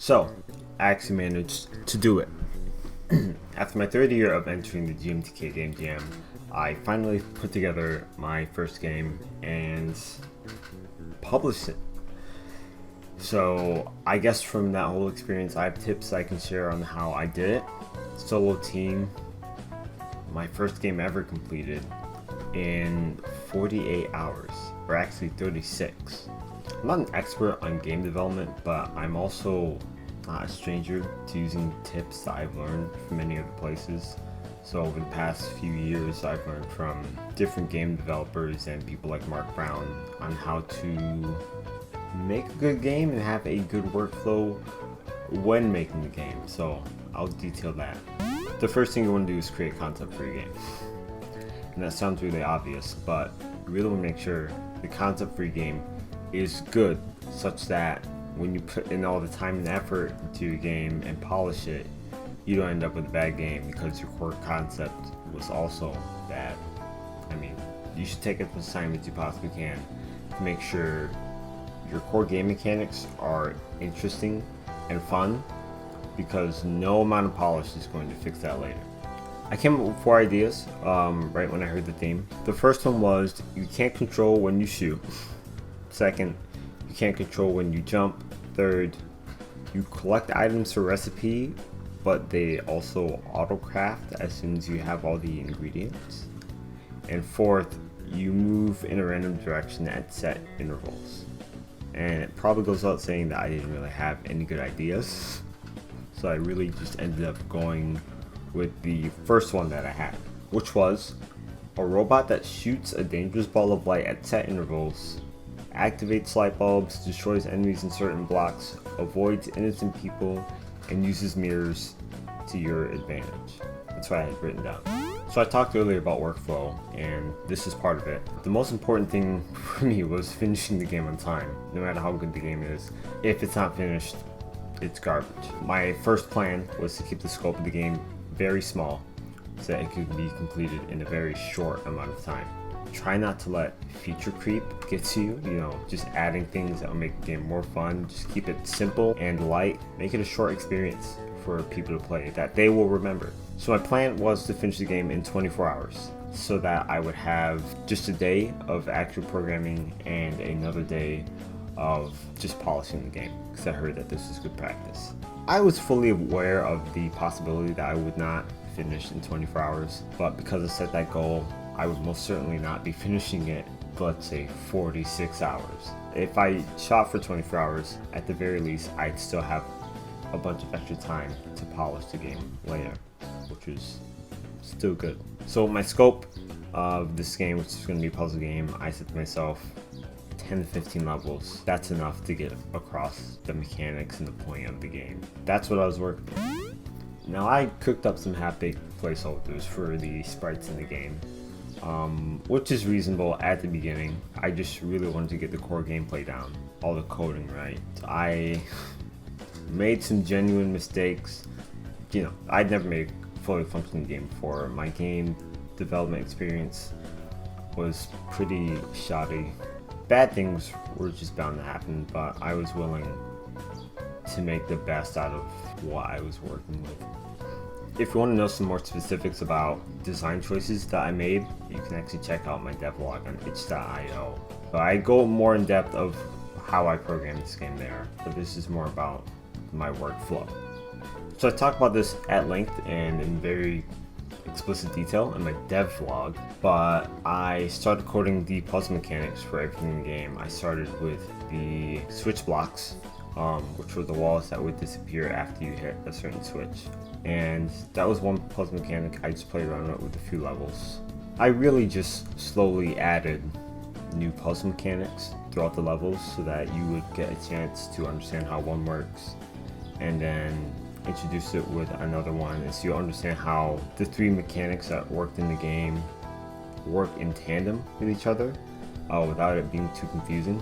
So, I actually managed to do it. After my third year of entering the GMTK Game Jam, I finally put together my first game and published it. So, I guess from that whole experience, I have tips I can share on how I did it. Solo team, my first game ever completed in 48 hours, or actually 36. I'm not an expert on game development, but I'm also not a stranger to using tips that I've learned from many other places. So over the past few years, I've learned from different game developers and people like Mark Brown on how to make a good game and have a good workflow when making the game. So I'll detail that. The first thing you want to do is create concept for your game. And that sounds really obvious, but you really want to make sure the concept for your game is good, such that when you put in all the time and effort into your game and polish it, you don't end up with a bad game because your core concept was also bad. I mean, you should take as much time as you possibly can to make sure your core game mechanics are interesting and fun, because no amount of polish is going to fix that later. I came up with 4 ideas right when I heard the theme. The first one was you can't control when you shoot. Second, you can't control when you jump. Third, you collect items for recipe, but they also auto-craft as soon as you have all the ingredients. And fourth, you move in a random direction at set intervals. And it probably goes without saying that I didn't really have any good ideas, so I really just ended up going with the first one that I had, which was a robot that shoots a dangerous ball of light at set intervals, activates light bulbs, destroys enemies in certain blocks, avoids innocent people, and uses mirrors to your advantage. That's what I had written down. So I talked earlier about workflow, and this is part of it. The most important thing for me was finishing the game on time, no matter how good the game is. If it's not finished, it's garbage. My first plan was to keep the scope of the game very small, so that it could be completed in a very short amount of time. Try not to let feature creep get to you, just adding things that will make the game more fun. Just keep it simple and light. Make it a short experience for people to play that they will remember. So my plan was to finish the game in 24 hours, so that I would have just a day of actual programming and another day of just polishing the game, because I heard that this is good practice. I was fully aware of the possibility that I would not finish in 24 hours, but because I set that goal, I would most certainly not be finishing it, let's say 46 hours. If I shot for 24 hours, at the very least, I'd still have a bunch of extra time to polish the game later, which is still good. So my scope of this game, which is going to be a puzzle game, I set to myself 10 to 15 levels. That's enough to get across the mechanics and the point of the game. That's what I was working with. Now I cooked up some half-baked placeholders for the sprites in the game, which is reasonable at the beginning. I just really wanted to get the core gameplay down, all the coding right. I made some genuine mistakes. I'd never made a fully functioning game before. My game development experience was pretty shoddy. Bad things were just bound to happen, but I was willing to make the best out of what I was working with. If you want to know some more specifics about design choices that I made, you can actually check out my devlog on itch.io. But I go more in depth of how I program this game there, but this is more about my workflow. So I talk about this at length and in very explicit detail in my devlog, but I started coding the puzzle mechanics for everything in the game. I started with the switch blocks, which were the walls that would disappear after you hit a certain switch. And that was one puzzle mechanic I just played around with a few levels. I really just slowly added new puzzle mechanics throughout the levels so that you would get a chance to understand how one works, and then introduce it with another one, and so you understand how the 3 mechanics that worked in the game work in tandem with each other without it being too confusing.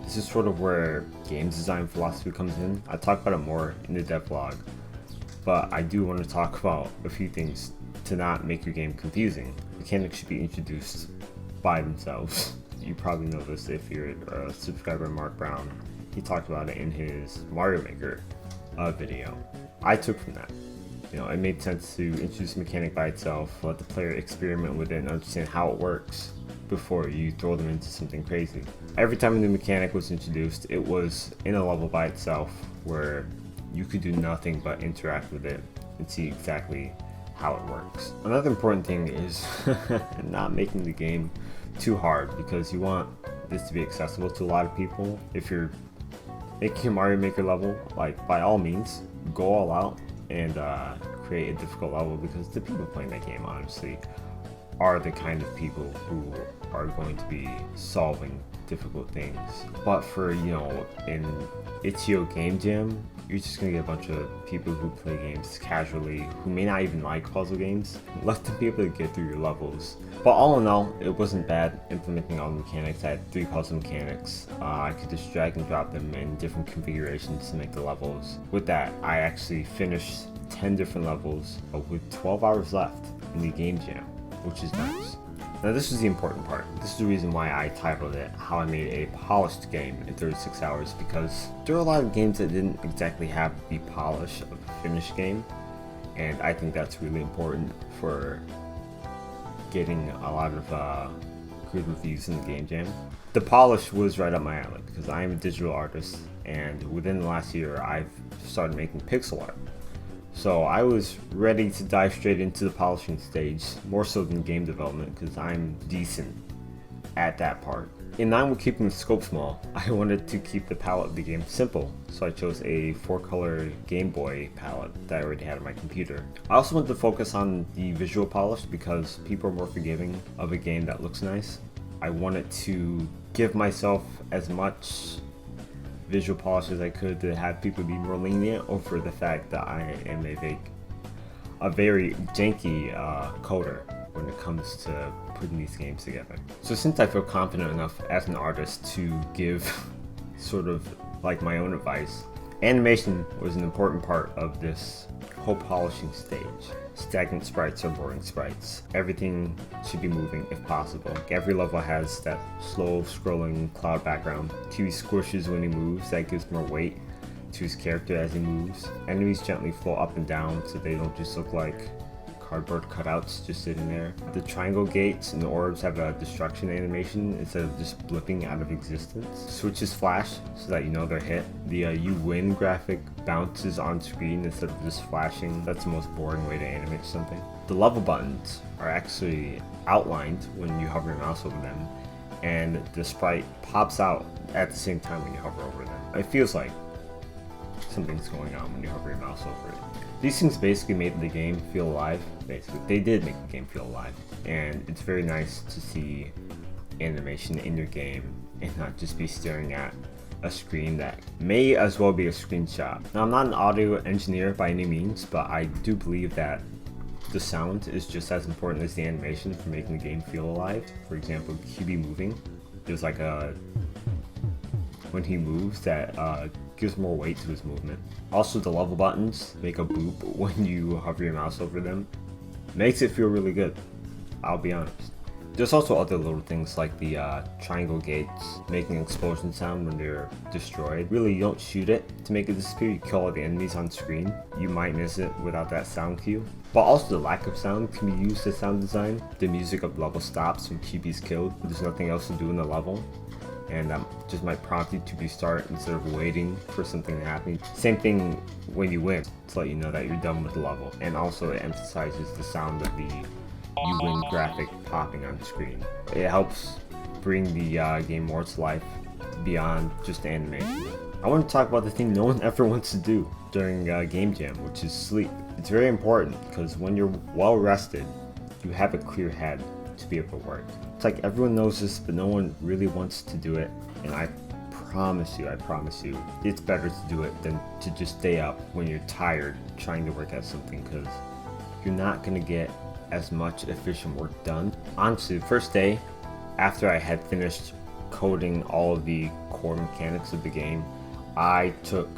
This is sort of where games design philosophy comes in. I talk about it more in the devlog, but I do want to talk about a few things to not make your game confusing. Mechanics should be introduced by themselves. You probably know this if you're a subscriber to Mark Brown. He talked about it in his Mario Maker video. I took from that. You know, it made sense to introduce a mechanic by itself, let the player experiment with it and understand how it works before you throw them into something crazy. Every time a new mechanic was introduced, it was in a level by itself where you could do nothing but interact with it and see exactly how it works. Another important thing is not making the game too hard, because you want this to be accessible to a lot of people. If you're making a Mario Maker level, like, by all means, go all out and create a difficult level, because the people playing that game honestly are the kind of people who are going to be solving difficult things. But for, you know, in Itch.io Game Jam, you're just gonna get a bunch of people who play games casually, who may not even like puzzle games. Let them be able to get through your levels. But all in all, it wasn't bad implementing all the mechanics. I had 3 puzzle mechanics. I could just drag and drop them in different configurations to make the levels. With that, I actually finished 10 different levels with 12 hours left in the Game Jam, which is nice. Now this is the important part. This is the reason why I titled it How I Made a Polished Game in 36 Hours, because there are a lot of games that didn't exactly have the polish of a finished game, and I think that's really important for getting a lot of good reviews in the Game Jam. The polish was right up my alley, because I am a digital artist, and within the last year I've started making pixel art. So I was ready to dive straight into the polishing stage, more so than game development, because I'm decent at that part. In line with keeping the scope small, I wanted to keep the palette of the game simple, so I chose a 4-color Game Boy palette that I already had on my computer. I also wanted to focus on the visual polish, because people are more forgiving of a game that looks nice. I wanted to give myself as much visual polish as I could to have people be more lenient over the fact that I am a very janky coder when it comes to putting these games together. So since I feel confident enough as an artist to give sort of like my own advice, animation was an important part of this whole polishing stage. Stagnant sprites are boring sprites. Everything should be moving if possible. Every level has that slow scrolling cloud background. Kiwi squishes when he moves, that gives more weight to his character as he moves. Enemies gently flow up and down so they don't just look like cardboard cutouts just sitting there. The triangle gates and the orbs have a destruction animation instead of just blipping out of existence. Switches flash so that you know they're hit. The you win graphic bounces on screen instead of just flashing. That's the most boring way to animate something. The level buttons are actually outlined when you hover your mouse over them, and the sprite pops out at the same time when you hover over them. It feels like something's going on when you hover your mouse over it. These things basically made the game feel alive. Basically, they did make the game feel alive, and it's very nice to see animation in your game and not just be staring at a screen that may as well be a screenshot. Now, I'm not an audio engineer by any means, but I do believe that the sound is just as important as the animation for making the game feel alive. For example, QB moving, there's like when he moves that gives more weight to his movement. Also, the level buttons make a boop when you hover your mouse over them. Makes it feel really good, I'll be honest. There's also other little things like the triangle gates making an explosion sound when they're destroyed. Really, you don't shoot it to make it disappear, you kill all the enemies on screen. You might miss it without that sound cue. But also the lack of sound can be used as sound design. The music of the level stops when QB's killed. There's nothing else to do in the level, and that just might prompt you to restart instead of waiting for something to happen. Same thing when you win, to let you know that you're done with the level. And also it emphasizes the sound of the you win graphic popping on the screen. It helps bring the game more to life beyond just animation. I want to talk about the thing no one ever wants to do during Game Jam, which is sleep. It's very important because when you're well rested, you have a clear head to be able to work. It's like everyone knows this, but no one really wants to do it. And I promise you, it's better to do it than to just stay up when you're tired trying to work at something, because you're not going to get as much efficient work done. Honestly, the first day after I had finished coding all of the core mechanics of the game, I took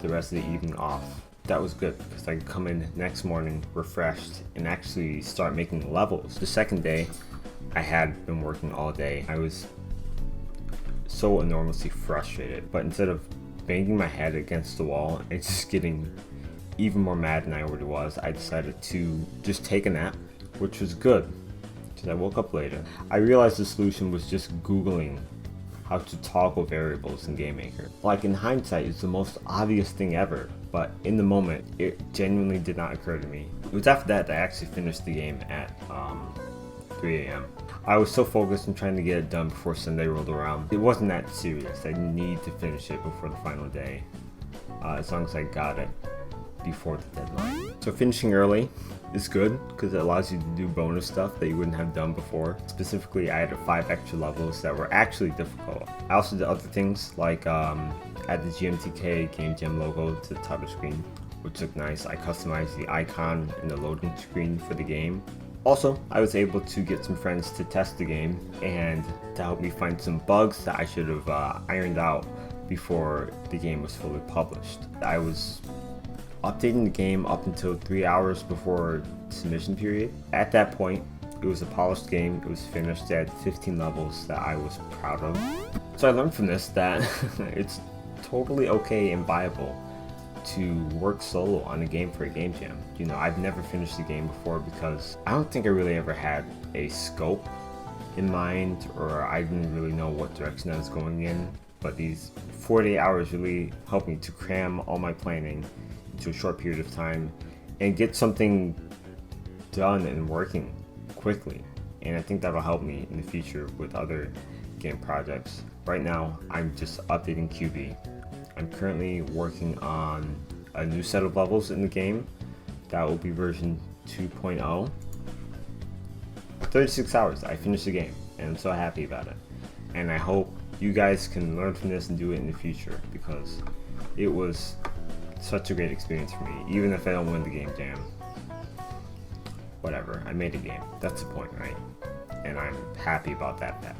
the rest of the evening off. That was good because I could come in next morning refreshed and actually start making levels. The second day, I had been working all day. I was so enormously frustrated, but instead of banging my head against the wall and just getting even more mad than I already was, I decided to just take a nap, which was good, because I woke up later. I realized the solution was just Googling how to toggle variables in GameMaker. Like, in hindsight, it's the most obvious thing ever, but in the moment, it genuinely did not occur to me. It was after that I actually finished the game at 3 a.m. I was so focused on trying to get it done before Sunday rolled around. It wasn't that serious. I didn't need to finish it before the final day, as long as I got it before the deadline. So finishing early is good because it allows you to do bonus stuff that you wouldn't have done before. Specifically, I added 5 extra levels that were actually difficult. I also did other things like add the GMTK Game Jam logo to the title screen, which looked nice. I customized the icon and the loading screen for the game. Also, I was able to get some friends to test the game and to help me find some bugs that I should have ironed out before the game was fully published. I was updating the game up until 3 hours before submission period. At that point, it was a polished game. It was finished at 15 levels that I was proud of. So I learned from this that it's totally okay and viable to work solo on a game for a game jam. You know, I've never finished the game before because I don't think I really ever had a scope in mind, or I didn't really know what direction I was going in. But these 48 hours really helped me to cram all my planning into a short period of time and get something done and working quickly. And I think that'll help me in the future with other game projects. Right now, I'm just updating QB. I'm currently working on a new set of levels in the game. That will be version 2.0. 36 hours, I finished the game, and I'm so happy about it. And I hope you guys can learn from this and do it in the future, because it was such a great experience for me. Even if I don't win the game jam, whatever, I made a game. That's the point, right? And I'm happy about that fact.